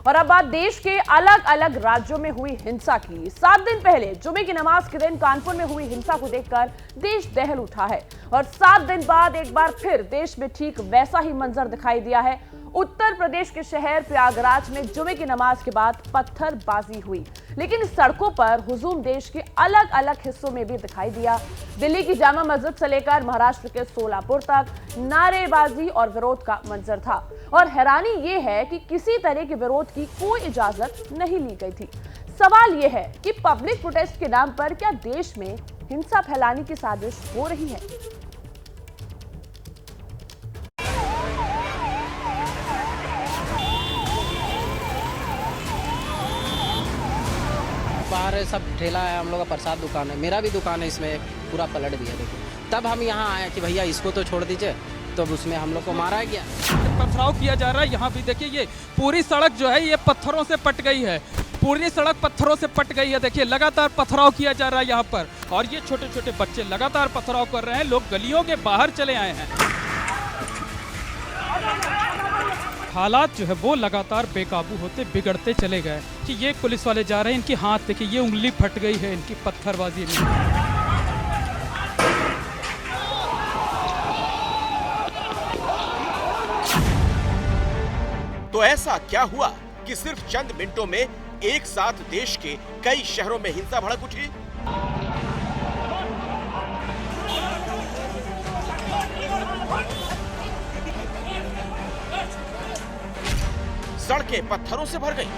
और अब बात देश के अलग अलग राज्यों में हुई हिंसा की। 7 दिन पहले जुमे की नमाज के दिन कानपुर में हुई हिंसा को देखकर देश दहल उठा है और 7 दिन बाद एक बार फिर देश में ठीक वैसा ही मंजर दिखाई दिया है। उत्तर प्रदेश के शहर प्रयागराज में जुमे की नमाज के बाद पत्थरबाजी हुई, लेकिन सड़कों पर हुजूम देश के अलग अलग हिस्सों में भी दिखाई दिया। दिल्ली की जामा मस्जिद से लेकर महाराष्ट्र के सोलापुर तक नारेबाजी और विरोध का मंजर था और हैरानी ये है कि किसी तरह के विरोध की कोई इजाजत नहीं ली गई थी। सवाल यह है कि पब्लिक प्रोटेस्ट के नाम पर क्या देश में हिंसा फैलाने की साजिश हो रही है? बाहर सब ठेला है, हम लोग का प्रसाद दुकान है, मेरा भी दुकान है, इसमें पूरा पलट दिया। देखो तब हम यहाँ आए कि भैया इसको तो छोड़ दीजिए, तो उसमें हम लोग को मारा गया, पथराव किया जा रहा है। यहाँ भी देखिए ये पूरी सड़क जो है ये पत्थरों से पट गई है, पूरी सड़क पत्थरों से पट गई है। देखिए लगातार पथराव किया जा रहा है यहाँ पर और ये छोटे छोटे बच्चे लगातार पथराव कर रहे हैं। लोग गलियों के बाहर चले आए हैं। हालात जो है वो लगातार बेकाबू होते बिगड़ते चले गए कि ये पुलिस वाले जा रहे हैं, इनकी हाथ देखिए ये उंगली फट गई है इनकी पत्थरबाजी में। तो ऐसा क्या हुआ कि सिर्फ चंद मिनटों में एक साथ देश के कई शहरों में हिंसा भड़क उठी? सड़कें पत्थरों से भर गई,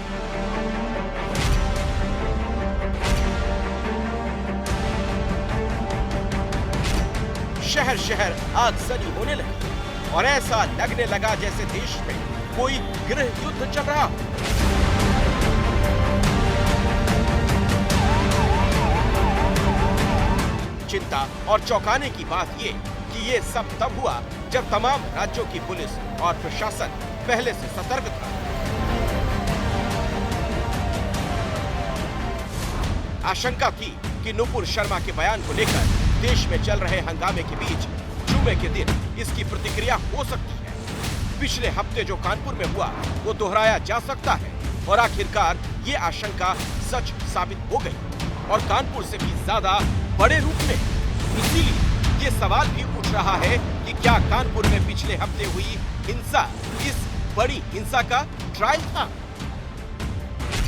शहर शहर आगजनी होने लगी और ऐसा लगने लगा जैसे देश में कोई गृह युद्ध चल रहा हो। चिंता और चौंकाने की बात ये कि ये सब तब हुआ जब तमाम राज्यों की पुलिस और प्रशासन पहले से सतर्क था। आशंका थी कि नुपुर शर्मा के बयान को लेकर देश में चल रहे हंगामे के बीच जुमे के दिन इसकी प्रतिक्रिया हो सकती है। पिछले हफ्ते जो कानपुर में हुआ वो दोहराया जा सकता है और आखिरकार ये आशंका सच साबित हो गई और कानपुर से भी ज्यादा बड़े रूप में। इसीलिए ये सवाल भी उठ रहा है कि क्या कानपुर में पिछले हफ्ते हुई हिंसा इस बड़ी हिंसा का ट्रायल था?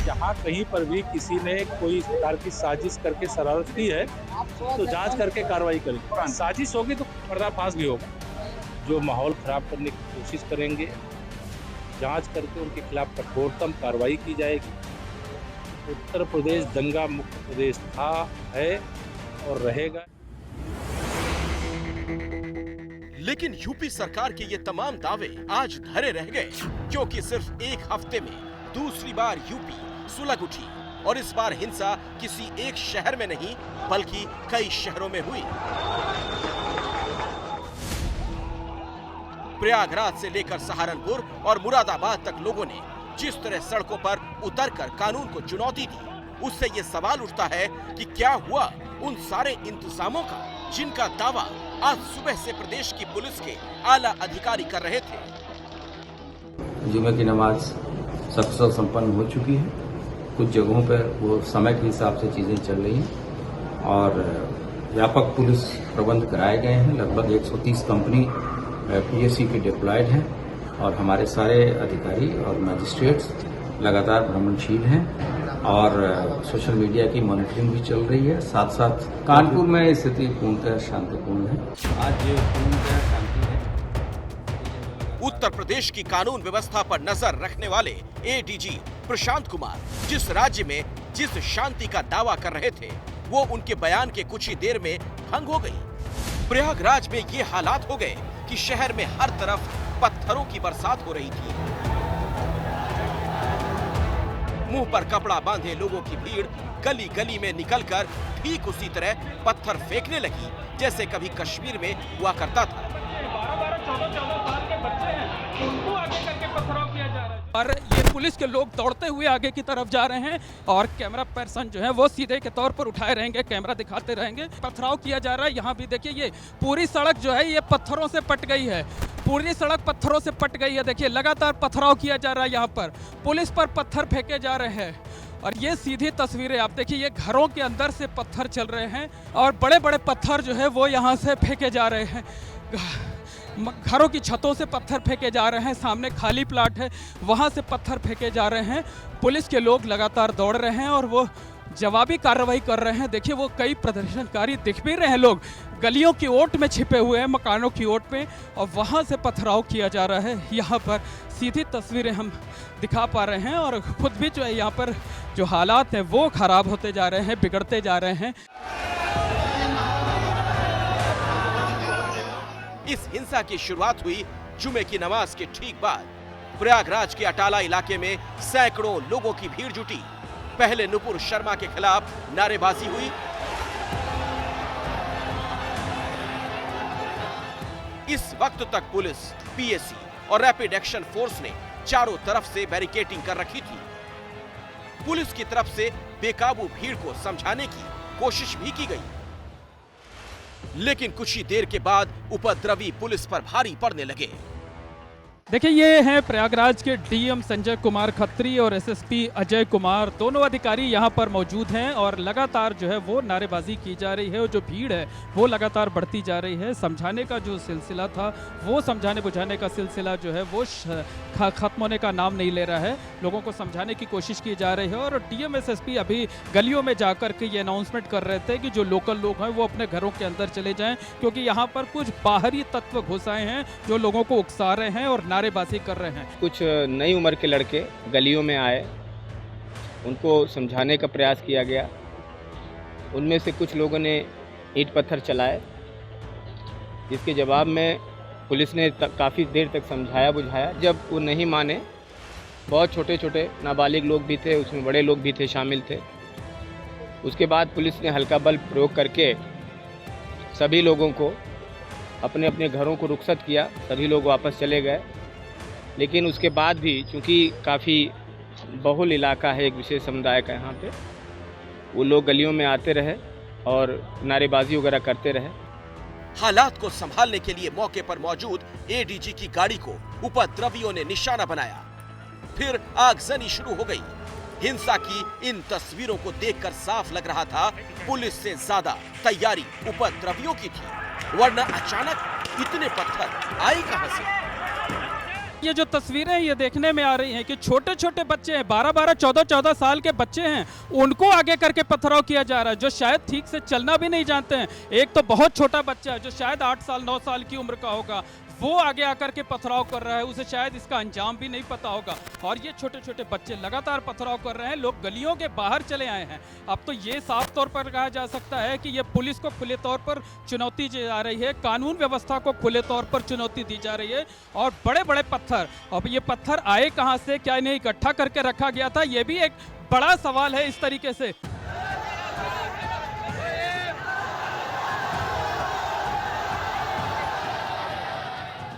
जहाँ कहीं पर भी किसी ने कोई इस प्रकार की साजिश करके शरारत की है तो जांच करके कार्रवाई करें। साजिश होगी तो पर्दाफाश भी होगा। जो माहौल खराब करने की कोशिश करेंगे जांच करके उनके खिलाफ कठोरतम कार्रवाई की जाएगी। उत्तर प्रदेश दंगा मुक्त प्रदेश था, है और रहेगा। लेकिन यूपी सरकार के ये तमाम दावे आज धरे रह गए क्योंकि सिर्फ एक हफ्ते में दूसरी बार यूपी सुलग उठी और इस बार हिंसा किसी एक शहर में नहीं बल्कि कई शहरों में हुई। प्रयागराज से लेकर सहारनपुर और मुरादाबाद तक लोगों ने जिस तरह सड़कों पर उतरकर कानून को चुनौती दी, उससे ये सवाल उठता है कि क्या हुआ उन सारे इंतजामों का जिनका दावा आज सुबह से प्रदेश की पुलिस के आला अधिकारी कर रहे थे। जुमे की नमाज सकुशल संपन्न हो चुकी है। कुछ जगहों पर वो समय के हिसाब से चीजें चल रही हैं और व्यापक पुलिस प्रबंध कराए गए हैं। लगभग 130 कंपनी पीएससी की डिप्लॉयड हैं और हमारे सारे अधिकारी और मैजिस्ट्रेट्स लगातार भ्रमणशील हैं और सोशल मीडिया की मॉनिटरिंग भी चल रही है। साथ साथ कानपुर में स्थिति पूर्णतः शांतिपूर्ण है। आज पूर्णतः शांति है। उत्तर प्रदेश की कानून व्यवस्था पर नजर रखने वाले एडीजी प्रशांत कुमार जिस राज्य में जिस शांति का दावा कर रहे थे वो उनके बयान के कुछ ही देर में भंग हो गई। प्रयागराज में ये हालात हो गए कि शहर में हर तरफ पत्थरों की बरसात हो रही थी। मुंह पर कपड़ा बांधे लोगों की भीड़ गली गली में निकलकर ठीक उसी तरह पत्थर फेंकने लगी जैसे कभी कश्मीर में हुआ करता था। 12-14 साल के बच्चे हैं, उनको आगे करके पथराव किया जा रहा है। और ये पुलिस के लोग दौड़ते हुए आगे की तरफ जा रहे हैं और कैमरा पर्सन जो है वो सीधे के तौर पर उठाए रहेंगे, कैमरा दिखाते रहेंगे। पथराव किया जा रहा है। यहाँ भी देखिए ये पूरी सड़क जो है ये पत्थरों से पट गई है, पूरी सड़क पत्थरों से पट गई है। देखिए लगातार पथराव किया जा रहा है। यहाँ पर पुलिस पर पत्थर फेंके जा रहे हैं और ये सीधी तस्वीरें आप देखिए, ये घरों के अंदर से पत्थर चल रहे हैं और बड़े बड़े पत्थर जो है वो यहाँ से फेंके जा रहे हैं। घरों की छतों से पत्थर फेंके जा रहे हैं। सामने खाली प्लाट है, वहाँ से पत्थर फेंके जा रहे हैं। पुलिस के लोग लगातार दौड़ रहे हैं और वो जवाबी कार्रवाई कर रहे हैं। देखिए वो कई प्रदर्शनकारी दिख भी रहे हैं, लोग गलियों की ओट में छिपे हुए हैं, मकानों की ओट में, और वहाँ से पथराव किया जा रहा है। यहाँ पर सीधी तस्वीरें हम दिखा पा रहे हैं और खुद भी जो है यहाँ पर जो हालात हैं वो खराब होते जा रहे हैं, बिगड़ते जा रहे हैं। इस हिंसा की शुरुआत हुई जुमे की नमाज के ठीक बाद। प्रयागराज के अटाला इलाके में सैकड़ों लोगों की भीड़ जुटी। पहले नुपुर शर्मा के खिलाफ नारेबाजी हुई, इस वक्त तक पुलिस, पीएसी और रैपिड एक्शन फोर्स ने चारों तरफ से बैरिकेडिंग कर रखी थी। पुलिस की तरफ से बेकाबू भीड़ को समझाने की कोशिश भी की गई, लेकिन कुछ ही देर के बाद उपद्रवी पुलिस पर भारी पड़ने लगे। देखिए ये हैं प्रयागराज के डीएम संजय कुमार खत्री और एसएसपी अजय कुमार, दोनों अधिकारी यहाँ पर मौजूद हैं और लगातार जो है वो नारेबाजी की जा रही है और जो भीड़ है वो लगातार बढ़ती जा रही है। समझाने का जो सिलसिला था वो समझाने बुझाने का सिलसिला जो है वो खत्म होने का नाम नहीं ले रहा है। लोगों को समझाने की कोशिश की जा रही है और डीएम एसएसपी अभी गलियों में जाकर के ये अनाउंसमेंट कर रहे थे कि जो लोकल लोग हैं वो अपने घरों के अंदर चले जाएं, क्योंकि यहाँ पर कुछ बाहरी तत्व घुस आए हैं जो लोगों को उकसा रहे हैं और नारेबाजी कर रहे हैं। कुछ नई उम्र के लड़के गलियों में आए, उनको समझाने का प्रयास किया गया। उनमें से कुछ लोगों ने ईंट पत्थर चलाए, जिसके जवाब में पुलिस ने काफ़ी देर तक समझाया बुझाया। जब वो नहीं माने, बहुत छोटे छोटे नाबालिग लोग भी थे, उसमें बड़े लोग भी थे, शामिल थे। उसके बाद पुलिस ने हल्का बल प्रयोग करके सभी लोगों को अपने अपने घरों को रुखसत किया। सभी लोग वापस चले गए, लेकिन उसके बाद भी चूँकि काफ़ी बहुल इलाका है एक विशेष समुदाय का, यहाँ पे वो लोग गलियों में आते रहे और नारेबाजी वगैरह करते रहे। हालात को संभालने के लिए मौके पर मौजूद एडीजी की गाड़ी को उपद्रवियों ने निशाना बनाया। फिर आगजनी शुरू हो गई। हिंसा की इन तस्वीरों को देखकर साफ लग रहा था पुलिस से ज्यादा तैयारी उपद्रवियों की थी, वरना अचानक इतने पत्थर आए कहां से। ये जो तस्वीरें ये देखने में आ रही हैं कि छोटे छोटे बच्चे हैं, 12-12, 14-14 साल के बच्चे हैं, उनको आगे करके पथराव किया जा रहा है, जो शायद ठीक से चलना भी नहीं जानते हैं। एक तो बहुत छोटा बच्चा है जो शायद 8 साल 9 साल की उम्र का होगा, वो आगे आकर के पथराव कर रहा है, उसे शायद इसका अंजाम भी नहीं पता होगा। और ये छोटे छोटे बच्चे लगातार पथराव कर रहे हैं। लोग गलियों के बाहर चले आए हैं। अब तो ये साफ तौर पर कहा जा सकता है कि ये पुलिस को खुले तौर पर चुनौती दी जा रही है, कानून व्यवस्था को खुले तौर पर चुनौती दी जा रही है। और बड़े बड़े पत्थर, अब ये पत्थर आए कहाँ से, क्या इन्हें इकट्ठा करके रखा गया था, ये भी एक बड़ा सवाल है। इस तरीके से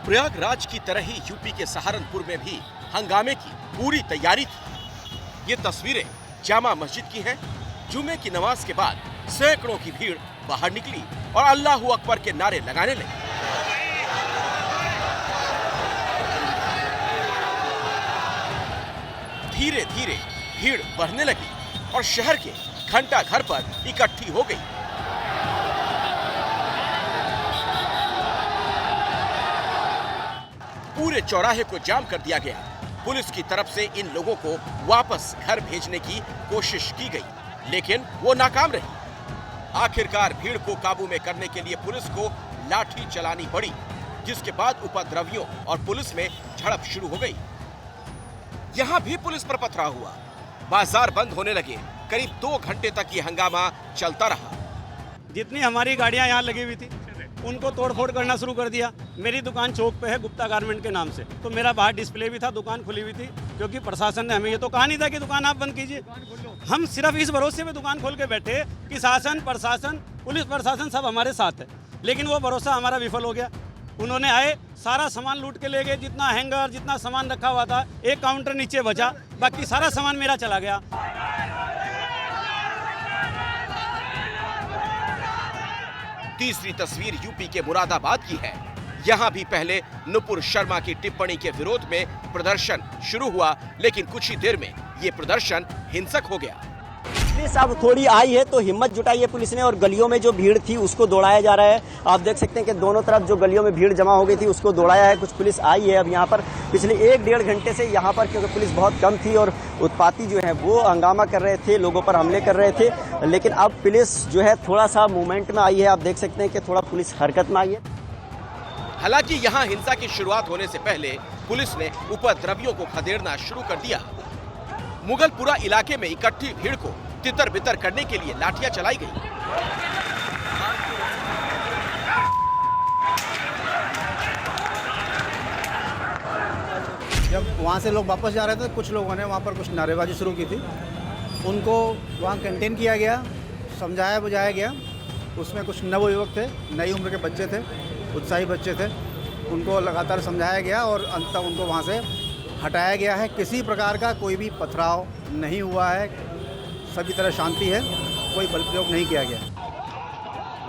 प्रयागराज की तरह ही यूपी के सहारनपुर में भी हंगामे की पूरी तैयारी थी। ये तस्वीरें जामा मस्जिद की हैं। जुमे की नमाज के बाद सैकड़ों की भीड़ बाहर निकली और अल्लाहू अकबर के नारे लगाने लगी। धीरे धीरे भीड़ बढ़ने लगी और शहर के घंटा घर पर इकट्ठी हो गई। पूरे चौराहे को जाम कर दिया गया। पुलिस की तरफ से इन लोगों को वापस घर भेजने की कोशिश की गई, लेकिन वो नाकाम रही। आखिरकार भीड़ को काबू में करने के लिए पुलिस को लाठी चलानी पड़ी, जिसके बाद उपद्रवियों और पुलिस में झड़प शुरू हो गई। यहाँ भी पुलिस पर पथराव हुआ। बाजार बंद होने लगे। करीब 2 घंटे तक ये हंगामा चलता रहा। जितनी हमारी गाड़ियाँ यहाँ लगी हुई थी उनको तोड़फोड़ करना शुरू कर दिया। मेरी दुकान चौक पे है गुप्ता गारमेंट के नाम से, तो मेरा बाहर डिस्प्ले भी था, दुकान खुली हुई थी, क्योंकि प्रशासन ने हमें ये तो कहा नहीं था कि दुकान आप बंद कीजिए। हम सिर्फ इस भरोसे पे दुकान खोल के बैठे कि शासन, प्रशासन, पुलिस प्रशासन सब हमारे साथ है, लेकिन वो भरोसा हमारा विफल हो गया। उन्होंने आए, सारा सामान लूट के ले गए, जितना हैंगर जितना सामान रखा हुआ था, एक काउंटर नीचे बचा, बाकी सारा सामान मेरा चला गया। तीसरी तस्वीर यूपी के मुरादाबाद की है। यहाँ भी पहले नुपुर शर्मा की टिप्पणी के विरोध में प्रदर्शन शुरू हुआ, लेकिन कुछ ही देर में ये प्रदर्शन हिंसक हो गया। पुलिस अब थोड़ी आई है तो हिम्मत जुटाई है पुलिस ने, और गलियों में जो भीड़ थी उसको दौड़ाया जा रहा है। आप देख सकते हैं कि दोनों तरफ जो गलियों में भीड़ जमा हो गई थी उसको दौड़ाया है। कुछ पुलिस आई है अब यहाँ पर, पिछले 1-1.5 घंटे से यहाँ पर, क्योंकि पुलिस बहुत कम थी और उत्पाती जो है वो हंगामा कर रहे थे, लोगों पर हमले कर रहे थे। लेकिन अब पुलिस जो है थोड़ा सा मूवमेंट में आई है। आप देख सकते हैं कि थोड़ा पुलिस हरकत में आई है। हालांकि यहाँ हिंसा की शुरुआत होने से पहले पुलिस ने उपद्रवियों को खदेड़ना शुरू कर दिया। मुगलपुरा इलाके में इकट्ठी भीड़ को तितर बितर करने के लिए लाठियां चलाई गई। जब वहाँ से लोग वापस जा रहे थे, कुछ लोगों ने वहाँ पर कुछ नारेबाजी शुरू की थी। उनको वहाँ कंटेन किया गया, समझाया बुझाया गया। उसमें कुछ नवयुवक थे, नई उम्र के बच्चे थे, उत्साही बच्चे थे। उनको लगातार समझाया गया और अंततः उनको वहाँ से हटाया गया है। किसी प्रकार का कोई भी पथराव नहीं हुआ है, सभी तरह शांति है, कोई बल प्रयोग नहीं किया गया।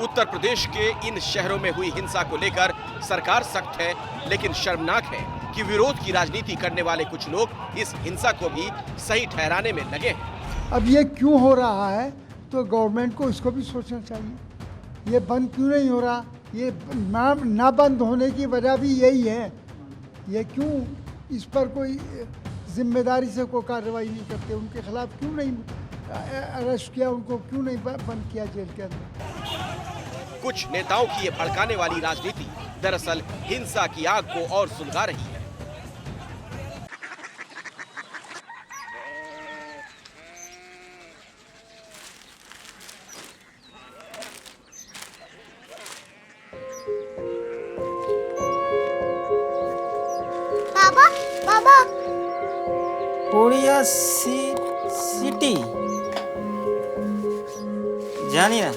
उत्तर प्रदेश के इन शहरों में हुई हिंसा को लेकर सरकार सख्त है, लेकिन शर्मनाक है कि विरोध की राजनीति करने वाले कुछ लोग इस हिंसा को भी सही ठहराने में लगे हैं। अब ये क्यों हो रहा है तो गवर्नमेंट को इसको भी सोचना चाहिए। ये बंद क्यों नहीं हो रहा? ये ना बंद होने की वजह भी यही है। ये क्यों इस पर कोई जिम्मेदारी से कोई कार्रवाई नहीं करते? उनके खिलाफ क्यों नहीं अरेस्ट किया? उनको क्यों नहीं बंद किया जेल के अंदर? कुछ नेताओं की ये भड़काने वाली राजनीति दरअसल हिंसा की आग को और सुलगा रही है। बाबा, बाबा, कोरिया सिटी जानिए।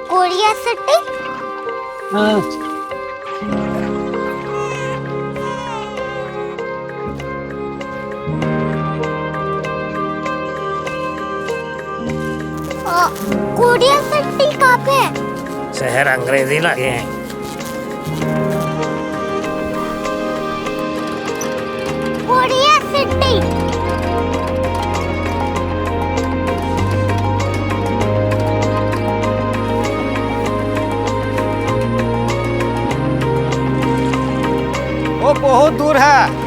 Korea city? कोरिया सिटी कहाँ पे है? शहर अंग्रेजी लगे हैं। Korea city. वो बहुत दूर है।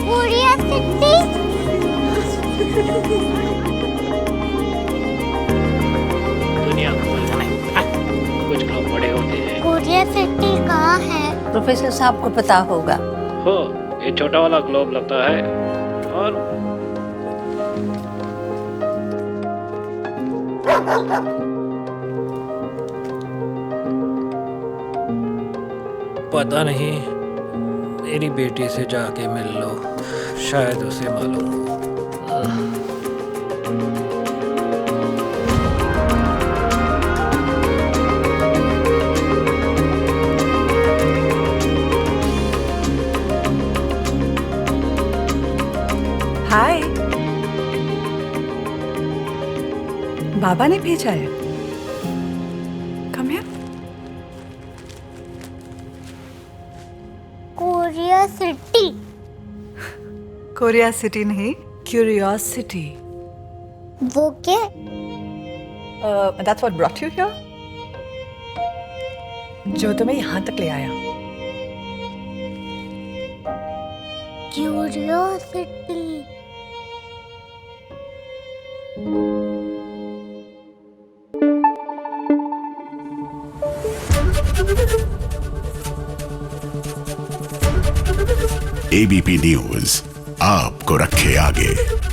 Korea city. दुनिया को कुछ लोग बड़े होते हैं। कोरिया सिटी कहाँ है? प्रोफेसर साहब को पता होगा। हो, ये छोटा वाला ग्लोब लगता है और पता नहीं, मेरी बेटी से जाके मिल लो, शायद उसे मालूम हो। हाय, बाबा ने भेजा है। Come here. Korea city. Korea city नहीं, क्यूरियोसिटी। वो क्या? That's what brought you here? जो तुम्हें यहाँ तक ले आया। क्यूरियोसिटी। एबीपी न्यूज आपको रखे आगे।